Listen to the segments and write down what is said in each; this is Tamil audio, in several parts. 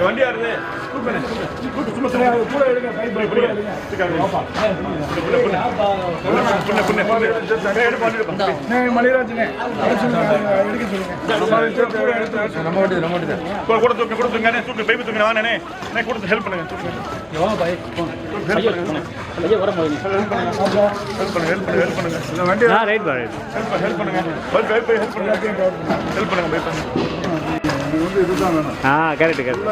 வண்டி யாருது மணிராஜனே கொடுத்து ஹெல்ப் பண்ணுங்க இதுதான் வேணும். Correct correct.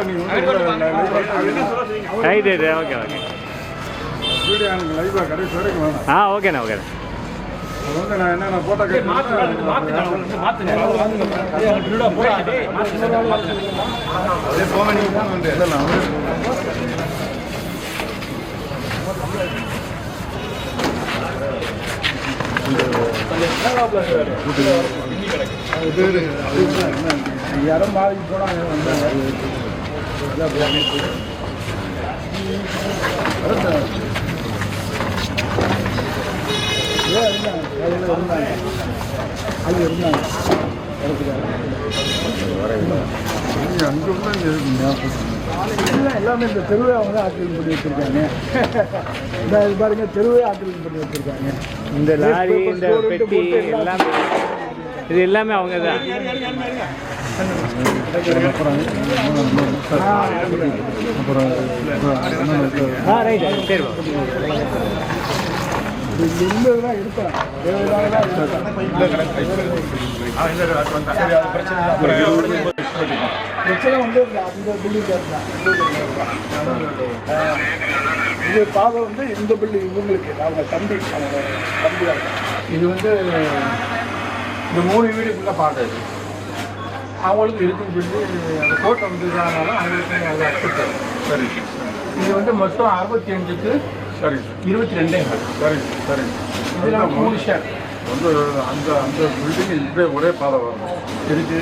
Right right okay okay. Video எனக்கு லைவாக கடைசி வரைக்கும் வேணும். ஓகேண்ணா ஓகேண்ணா. அது வந்து நான் என்னென்ன போட்டோ யாரும் மாறிக்கு போனாங்க வந்தாங்க. எல்லாமே இந்த தெருவை அவங்க தான் ஆக்கிரமிப்பு பண்ணி வச்சிருக்காங்க. இது பாருங்க, தெருவே ஆக்கிரமிப்பு பண்ணி வச்சிருக்காங்க. இந்த லாரி இந்த பெட்டி எல்லாமே இது எல்லாமே அவங்க தான். ரைட் சரி இருந்ததுதான் இருப்பேன். பிரச்சனை வந்து அந்த பில்டிங் இது பாதை வந்து இந்த பில்டிங் இவங்களுக்கு அவங்க தம்பி இது வந்து இந்த 3 வீடு ஃபுல்லாக பாடுறது அவங்களுக்கு இருக்குன்னு சொல்லி அந்த கோட்டை வந்ததுனால அவங்களுக்கு அதை அக்செப்ட். சரி, இது வந்து மொத்தம் 65க்கு சரி 22 சரி சரி. இதில் 3 ஷேர் வந்து அந்த அந்த பில்டிங் இப்படியே ஒரே பாதை வரும் இருக்கு.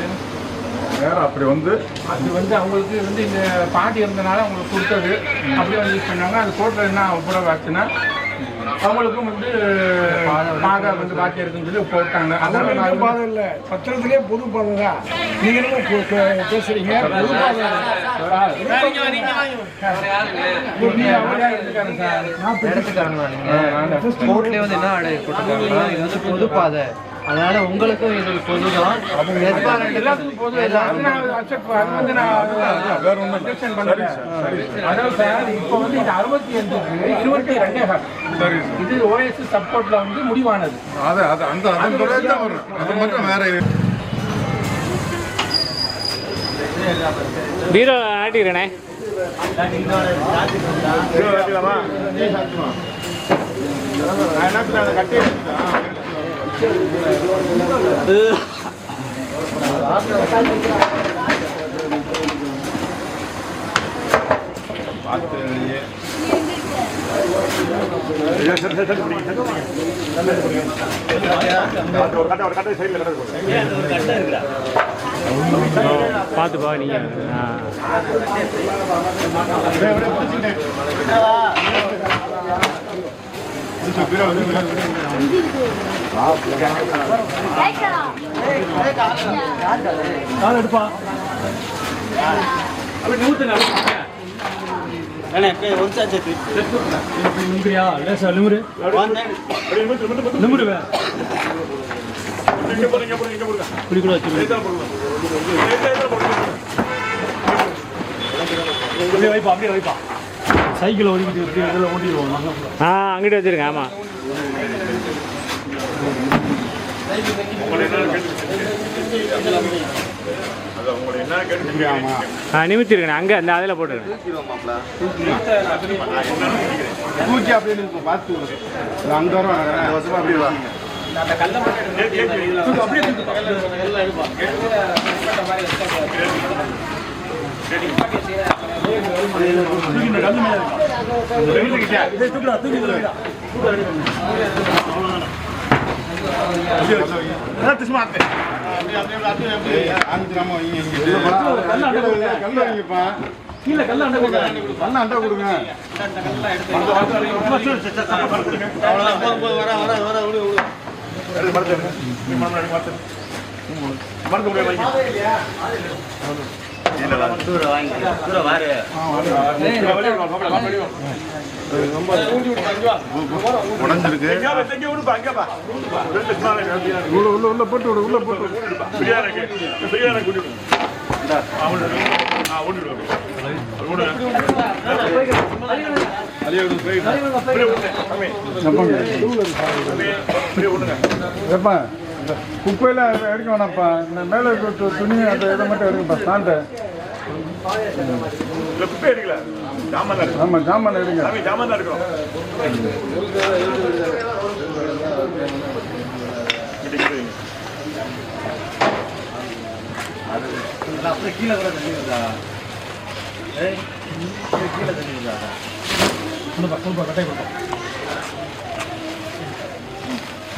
வேற அப்படி வந்து அது வந்து அவங்களுக்கு வந்து இந்த பாட்டி இருந்தனால அவங்களுக்கு கொடுத்தது அப்படியே வந்து யூஸ் பண்ணாங்க. அது கோட்டில் என்ன கூட ஆச்சுன்னா அவங்களுக்கும் வந்து பாதை வந்து பாக்கி இருக்குன்னு சொல்லி போட்டாங்க. அதனால பாதை இல்லை, பத்திரத்துலேயே பொது பாதை தான். நீங்களும் பேசுறீங்க பொது பாதை. கோர்ட்லேயே வந்து என்ன ஆர்டர் போட்டுருக்காங்கன்னா இது வந்து பொது பாதை, அதனால உங்களுக்கும் இது பொதுதான். எல்லாத்துக்கும் பொது. வேற ஒன்றும் இப்போ வந்து இது 65க்கு 22. சரி, இது ஓஎஸ் சப்போர்ட்ல வந்து முடிவானது. அது அது அந்த தான் வரும். அது மட்டும் வேற பீரோ ஆட்டிக்கிறேனே. கட்டி பார்த்துப்பா நீங்கள். எடுப்பா அப்படியே வைப்பா. சைக்கிள் ஓடிக்கிட்டு இதில் ஓட்டிடுவோம். அங்கிட்டு வச்சிருங்க. ஆமாம், நிமித்திருக்கேன். அங்கே அந்த அதில் போட்டுருக்கேன். தூக்கி அப்படின்னு பார்த்து அங்கே வரும். வருஷமா அப்படியே வா. கீழே கல்ல அண்டை கொடுங்க. அண்ணா அண்டை கொடுங்க. உடஞ்சிருக்கு. உள்ள போட்டு விடு, உள்ள போட்டு குப்பையில எடுக்க வேணாம்ப்பா. இந்த மேலே இருக்க துணி அந்த இதை மட்டும் எடுங்கப்பா. ஸ்டாண்டை குப்பை எடுக்கல. ஆமாம், ஜாமான் எடுங்க. ஜாமான் தான் இருக்கும். அப்படியே கீழே கூட தண்ணி வருதா? கீழே தண்ணி வருதா? கட்டை கொடுத்தோம்.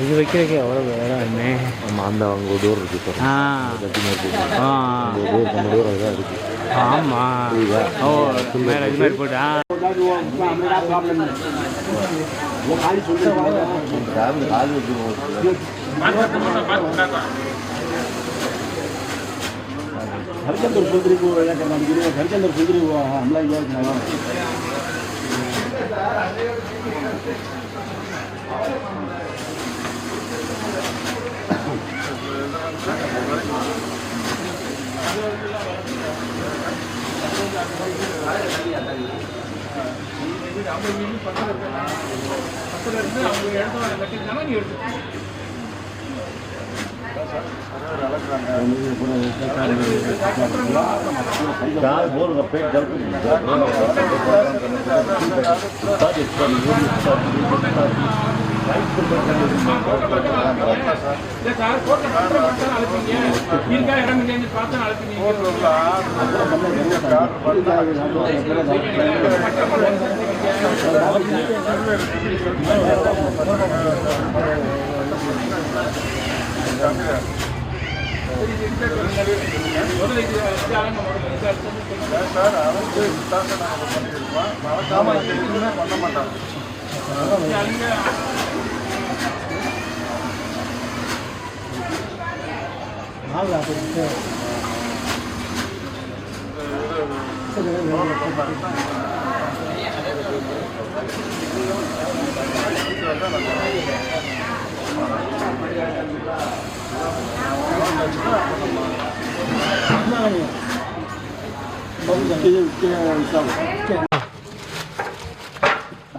இது வைக்கிறதுக்கு எவ்வளோ வேடம் என்ன? ஆமாம், அந்த அங்கே ஒரு டோர் இருக்குது. நம்ம டோர் அதுதான் இருக்குது. ஆமாம். ஓ, மேலே இது மாதிரி போட்டா हरिचंद्र सुंदरी को हरिचंद्र सुंदरी को हमला किया बोल पेट जल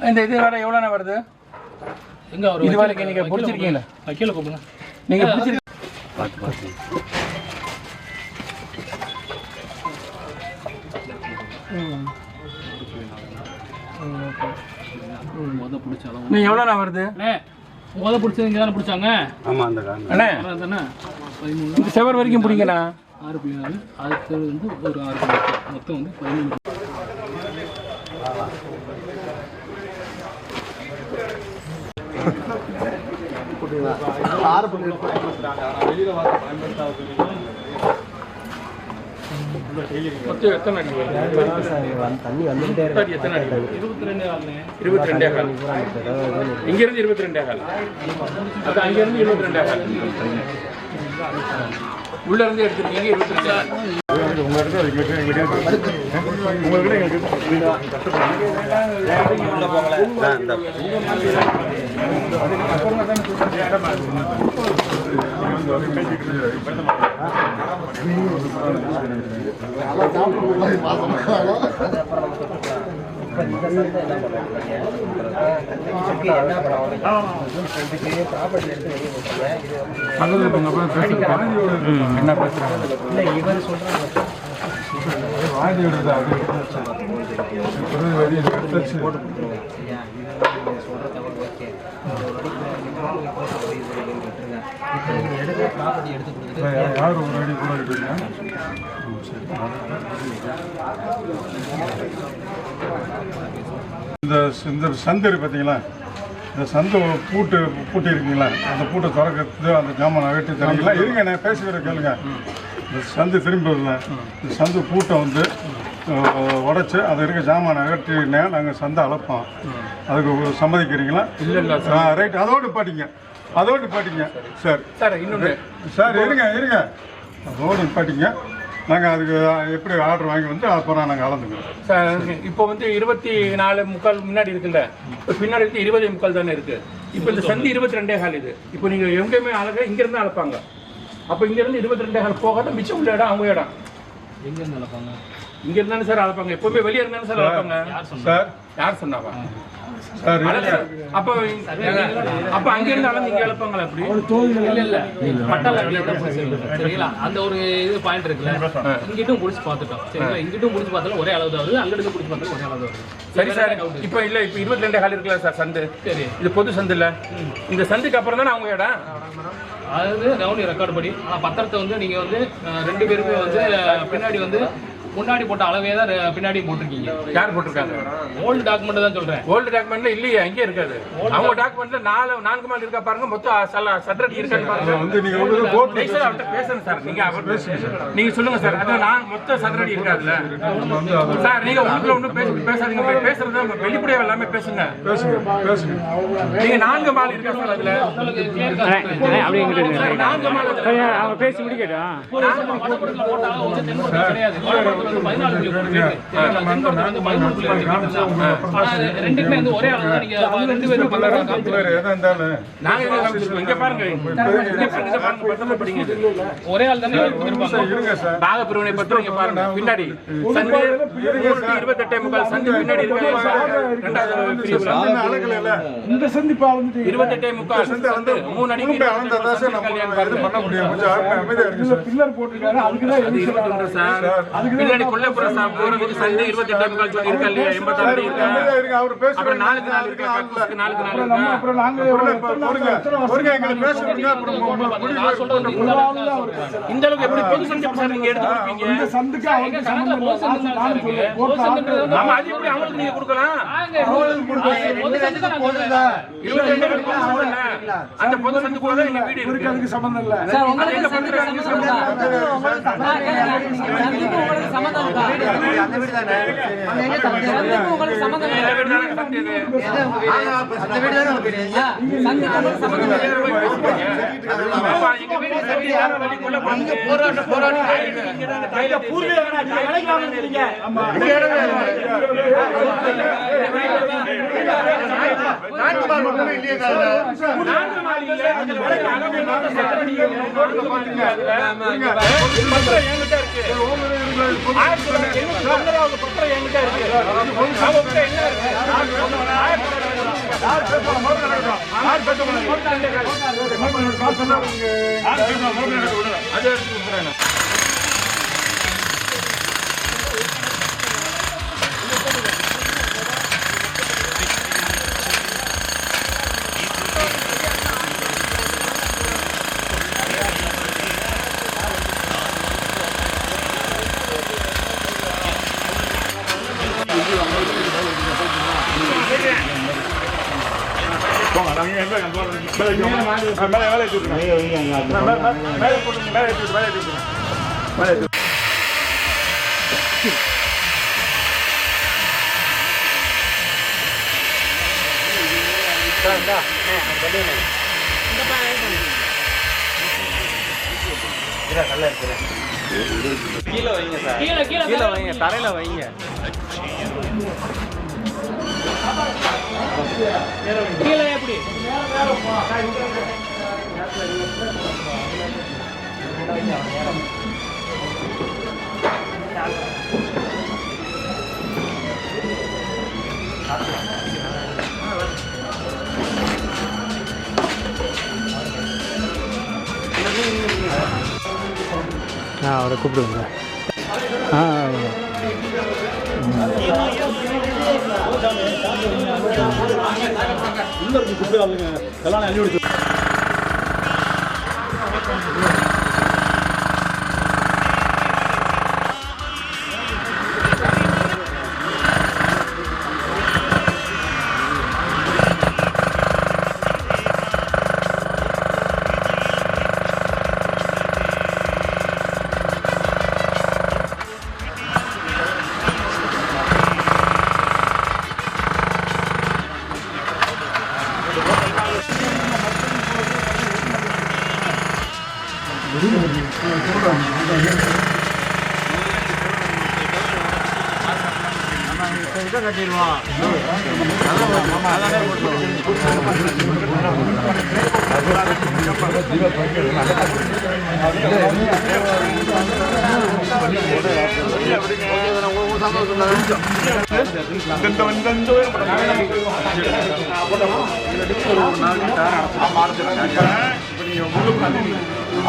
இந்த இது வேற எவ்வளோண்ணா வருது? எங்க வரும்? இது வரைக்கும் நீங்க பிடிச்சிருக்கீங்களா? கீழே கூப்பிடுங்க. நீங்க பிடிச்சிருக்கீங்க. நீங்க எவ்வளோண்ணா வருது? முத பிடிச்சது இங்கே தானே பிடிச்சாங்க. ஆமாம், அந்த அண்ணே தானே 13 இந்த செவர் வரைக்கும் பிடிங்கண்ணா. 6.4 அடுத்தது வந்து ஒரு 6 மொத்தம் வந்து 13. மொத்தம் எத்தனை அடி தண்ணி வந்துட்டே இருக்கு? எத்தனை அடி? 22 கால். இங்கிருந்து 22 கால். அது அங்கிருந்து 22 கால். உள்ள இருந்து எடுத்துருக்கீங்க 22 கால். என்ன பேசுறாங்க? வாந்தி விடுறது அது யார் ஒரு அடி கூட எடுக்கிறீங்க? இந்த சந்து பார்த்தீங்களா? இந்த சந்து பூட்டி இருக்கீங்களா? அந்த பூட்டை திறக்கிறது, அந்த ஜாமான் வெட்டி தரீங்களா? இருங்க, நான் பேசுகிற கேளுங்க. இந்த சந்து திரும்பல இந்த சந்து பூட்டை வந்து உடைச்சு அதை இருக்க ஜாமான் அகற்றினா நாங்கள் சந்தை அளப்போம். அதுக்கு சம்மதிக்கிறீங்களா? இல்லை ரைட். அதோடு பாட்டிங்க சார். சார் இன்னொன்று சார் இருங்க அதோடு பாட்டிங்க. நாங்கள் அதுக்கு எப்படி ஆர்டர் வாங்கி வந்து அப்புறம் நாங்கள் அளந்துக்கிறோம் சார். இப்போ வந்து 24.25 முன்னாடி இருக்குல்ல, இப்போ பின்னாடி இருக்கு 20.25 தானே இருக்கு. இப்போ இந்த சந்தி 22.25 இது. இப்போ நீங்கள் எங்கேயுமே அளக்க இங்கேருந்து அளப்பாங்க. அப்போ இங்கேருந்து 22.25 போகாத மிச்சம் உள்ள இடம் அவங்க இடம். எங்கேருந்து அளப்பாங்க? இங்க இருந்தாலும் சார் அளப்பாங்க. எப்பவுமே வெளியே இருந்தாலும் சார் அளப்பாங்க. சார் யார் சொன்னாங்க? சார் அப்ப அங்க இருந்து அளந்து இங்க அளப்பாங்களா? அப்படி சரிங்களா? அந்த ஒரு இது பாயிண்ட் இருக்குல்ல, இங்கிட்டும் முடிச்சு பார்த்துட்டோம். சரிங்களா? இங்கிட்டும் முடிச்சு பார்த்தாலும் ஒரே அளவு தான் வருது, அங்கிட்டு முடிச்சு பார்த்தாலும் ஒரே அளவு வருது. சரி சார். இப்போ இல்ல, இப்போ 22 கால் இருக்குல்ல சார் சந்து. சரி, இது பொது சந்து இல்ல. இந்த சந்துக்கு அப்புறம் தானே அவங்க இடம். அதாவது ரவுண்ட் ரெக்கார்டு படி. ஆனால் பத்திரத்தை வந்து நீங்க வந்து 2 பேருமே வந்து பின்னாடி வந்து முன்னாடி போட்ட அளவே தான் பின்னாடி போட்டிருக்கீங்க. யார் போட்டிருக்காங்க? ஓல்டு டாக்குமெண்ட் தான் சொல்றேன். ஓல்டு டாக்குமெண்ட்ல இல்லையே, அங்கே இருக்காது. அவங்க டாக்குமெண்ட்ல 4 மால் இருக்கா பாருங்க. மொத்தம் சதுரடி இருக்கான்னு பாருங்க. வந்து நீங்க வந்து கோட் சார் அவர்கிட்ட பேசுங்க சார். நீங்க அவர் நீங்க சொல்லுங்க சார். அதான் நான் மொத்த சதுரடி இருக்காதுல்ல சார். நீங்க உங்களுக்குள்ள ஒன்றும் பேசாதீங்க. பேசுறது வெளிப்படையா எல்லாமே பேசுங்க. நீங்க 4 மால் இருக்கா சார் அதுல? அப்படி 4 மால் அவங்க பேசி முடிக்கட்டும். ரெண்டுக்குமே வந்து ஒரே அளவு தான். நீங்க 2 பேரும் ஒரே ஆள் தானே நாகப்பிரவனை பத்திரம் இங்க பாருங்க. பின்னாடி சந்து 28.25 சந்து பின்னாடி இருக்கு. இந்த சந்தி 28.25 சந்து 3 அடிக்கு பண்ண முடியும். பில்லர் போட்டுருக்காரு. அதுக்குதான் 21 சார். பின்னாடி கொல்லைப்புற போறதுக்கு சந்தை 28.25 சொல்லி இருக்கா இல்லையா? 86 இருக்கா? அவர் பேச அப்புறம் 4 இருக்கா? 4 இருக்கா? அப்புறம் நாங்க இந்த அளவுக்கு எப்படி பொது சந்தை சார் நீங்க எடுத்து கொடுப்பீங்க? இந்த சந்துக்கு அவங்க சம்பந்தம் ஆமா, அது எப்படி அவங்களுக்கு நீங்க கொடுக்கலாம்? அந்த பொது சந்துக்கு போல இந்த வீடு இருக்கு. அதுக்கு சம்பந்தம் இல்ல. கீழே வைங்க, தரையில வைங்க. கீழே எப்படி அவரை கூப்பிடுங்க. இதை கட்டிடுவோம்.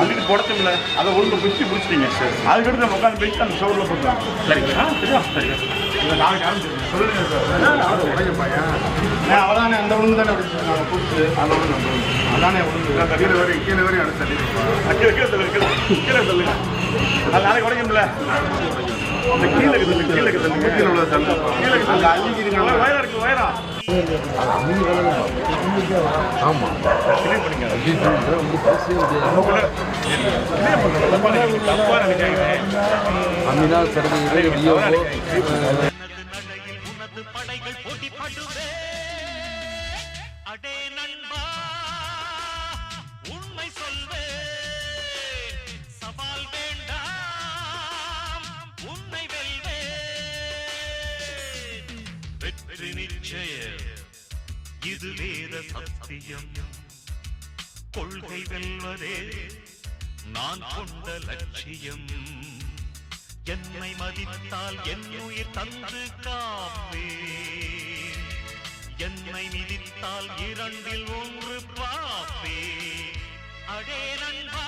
அள்ளிட்டு போடச்சும்ல அதை ஒழுங்கு பிடிச்சி பிடிச்சிட்டீங்க சார். அதுக்கடுத்து நம்ம உட்காந்து போயிட்டு அந்த சோறில் போட்டுலாம். சரிங்களா? சரியா? இல்லை நாளைக்கு ஆரம்பிச்சிருக்கேன். சொல்லுங்க சார். அவதானே அந்த ஒழுங்கு தானே நாங்கள் பிடிச்சி அந்த ஒழுங்கு அதானே ஒழுங்கு கீழே வரையும் அடுத்து தள்ளி கீழே சொல்லுங்க. அது நாளைக்கு உடைக்கும்ல. இந்த கீழே உள்ள தள்ளு கீழே அள்ளிக்கிறீங்க. வயரா இருக்கு வயரா. ஆமாம் உண்மை சொல்வே சவால் வேண்டாம் உன்னை வெல்வே வெற்றி நிச்சயம் இது வேத சத்தியம் கொள்கை வெல்வதே நான் கொண்ட லட்சியம் என்னை மதித்தால் என் உயிர் தந்து காப்பே என்னை மிதித்தால் இரண்டில் ஒன்று பாப்பே அடே நண்பா